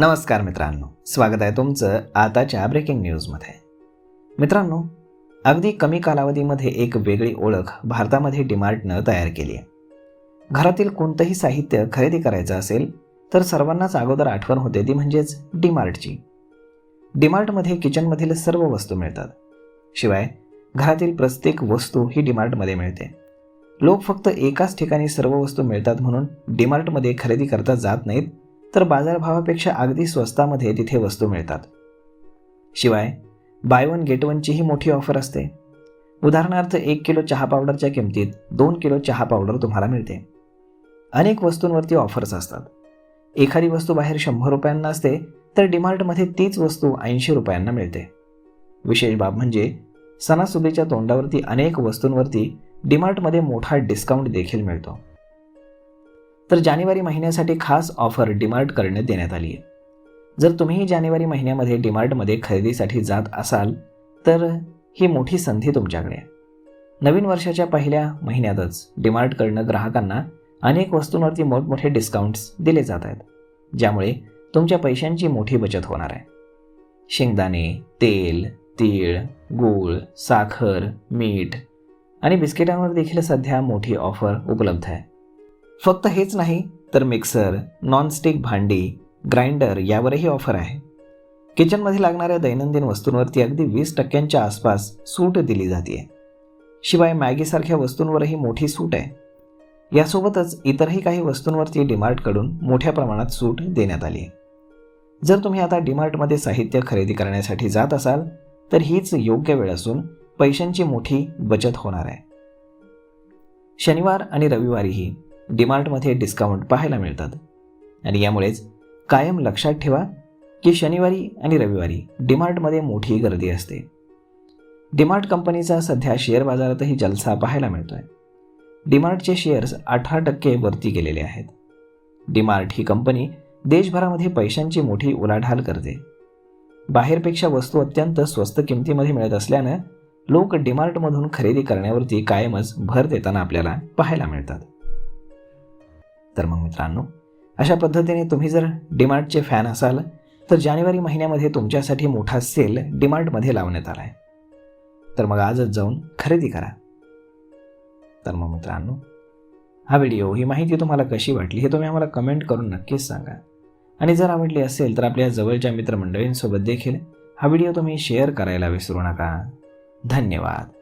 नमस्कार मित्रांनो, स्वागत आहे तुमचं आताच्या ब्रेकिंग न्यूजमध्ये. मित्रांनो, अगदी कमी कालावधीमध्ये एक वेगळी ओळख भारतामध्ये डीमार्टनं तयार केली आहे. घरातील कोणतंही साहित्य खरेदी करायचं असेल तर सर्वांनाच अगोदर आठवण होते ती म्हणजेच डीमार्टची. डीमार्टमध्ये किचनमधील सर्व वस्तू मिळतात. शिवाय घरातील प्रत्येक वस्तू ही डीमार्टमध्ये मिळते. लोक फक्त एकाच ठिकाणी सर्व वस्तू मिळतात म्हणून डीमार्टमध्ये खरेदी करता जात नाहीत, तर बाजारभावापेक्षा अगदी स्वस्तामध्ये तिथे वस्तू मिळतात. शिवाय बाय वन गेट वनचीही मोठी ऑफर असते. उदाहरणार्थ 1 किलो चहा पावडरच्या किमतीत 2 किलो चहा पावडर तुम्हाला मिळते. अनेक वस्तूंवरती ऑफर्स असतात. एखादी वस्तू बाहेर 100 रुपयांना असते तर डीमार्टमध्ये तीच वस्तू 80 रुपयांना मिळते. विशेष बाब म्हणजे सणासुदीच्या तोंडावरती अनेक वस्तूंवरती डीमार्टमध्ये मोठा डिस्काउंट देखील मिळतो. तर जानेवारी महिन्यासाठी खास ऑफर डीमार्ट करण्यात देण्यात आली आहे. जर तुम्ही जानेवारी महिन्यामध्ये डीमार्टमध्ये खरेदीसाठी जात असाल तर ही मोठी संधी तुमच्याकडे आहे. नवीन वर्षाच्या पहिल्या महिन्यातच डीमार्टकडनं ग्राहकांना अनेक वस्तूंवरती मोठमोठे डिस्काउंट्स दिले जात आहेत, ज्यामुळे तुमच्या पैशांची मोठी बचत होणार आहे. शेंगदाणे, तेल, तीळ, गूळ, साखर, मीठ आणि बिस्किटांवर देखील सध्या मोठी ऑफर उपलब्ध आहे. फक्त हेच नाही तर मिक्सर, नॉनस्टिक भांडी, ग्राइंडर यावरही ऑफर आहे. किचनमध्ये लागणाऱ्या दैनंदिन वस्तूंवरती अगदी 20% आसपास सूट दिली जाते. शिवाय मॅगीसारख्या वस्तूंवरही मोठी सूट आहे. यासोबतच इतरही काही वस्तूंवरती डीमार्टकडून मोठ्या प्रमाणात सूट देण्यात आली आहे. जर तुम्ही आता डीमार्टमध्ये साहित्य खरेदी करण्यासाठी जात असाल तर हीच योग्य वेळ असून पैशांची मोठी बचत होणार आहे. शनिवार आणि रविवारीही डीमार्टमध्ये डिस्काउंट पाहायला मिळतात आणि यामुळेच कायम लक्षात ठेवा की शनिवारी आणि रविवारी डीमार्टमध्ये मोठी गर्दी असते. डीमार्ट कंपनीचा सध्या शेअर बाजारातही जलसा पाहायला मिळतोय. डीमार्टचे शेअर्स 18% वरती गेलेले आहेत. डीमार्ट ही कंपनी देशभरामध्ये पैशांची मोठी उलाढाल करते. बाहेरपेक्षा वस्तू अत्यंत स्वस्त किमतीमध्ये मिळत असल्यानं लोक डीमार्टमधून खरेदी करण्यावरती कायमच भर देताना आपल्याला पाहायला मिळतात. तर मग मित्रांनो, अशा पद्धतीने तुम्ही जर डीमार्टचे फॅन असाल तर जानेवारी महिन्यामध्ये तुमच्यासाठी मोठा सेल डीमार्टमध्ये लावण्यात आला आहे. तर मग आजच जाऊन खरेदी करा. तर मग मित्रांनो, हा व्हिडिओ, ही माहिती तुम्हाला कशी वाटली हे तुम्ही आम्हाला कमेंट करून नक्कीच सांगा. आणि जर आवडली असेल तर आपल्या जवळच्या मित्रमंडळींसोबत देखील हा व्हिडिओ तुम्ही शेअर करायला विसरू नका. धन्यवाद.